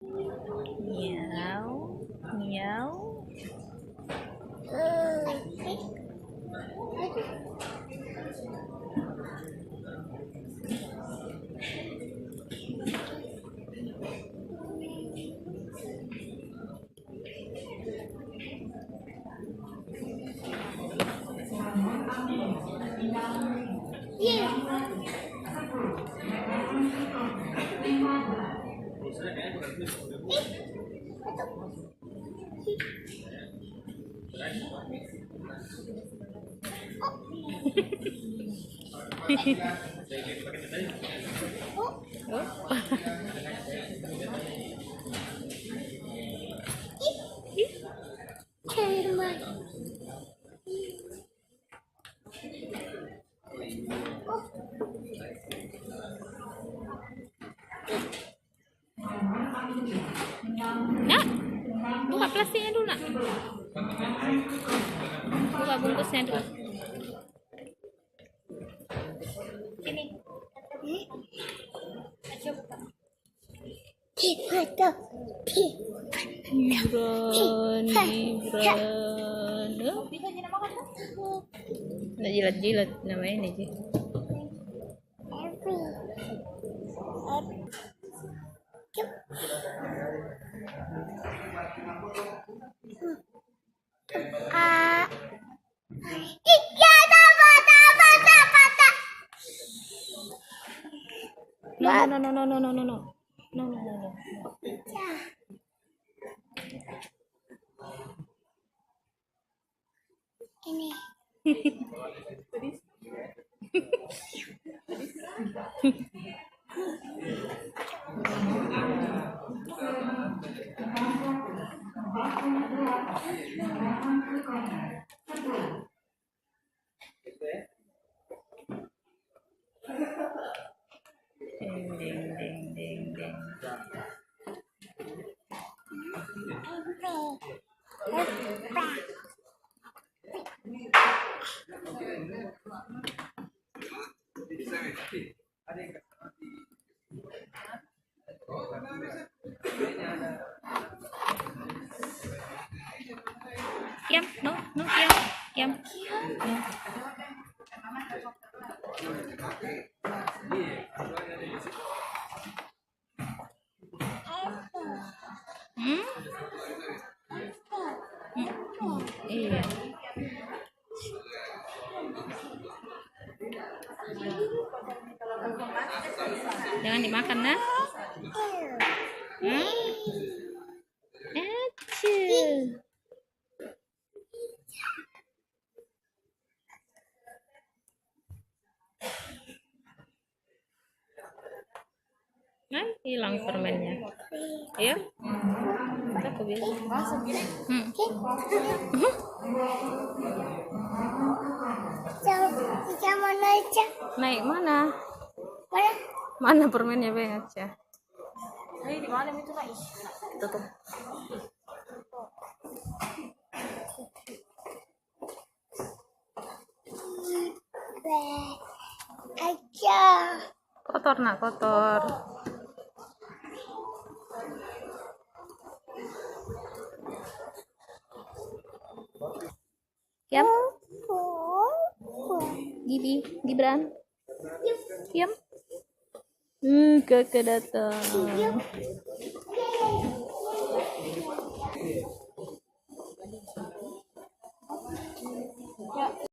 Miau, miau. Nak, buka plastiknya dulu nak. Buka bungkusnya dulu. Sini. Nah, jilat-jilat namanya ini sih. No. Ini. Ding. Kiam, no, kiam. No. Iya. Jangan dimakan nah. Nah, hilang permennya. Ayo. Aku bilang. Naik mana? Mana permennya banyak ya? Di malam itu Kak. Tutup. Aja. Kotor nak, kotor. Kiam. Gibran. Kiam. Kakak datang.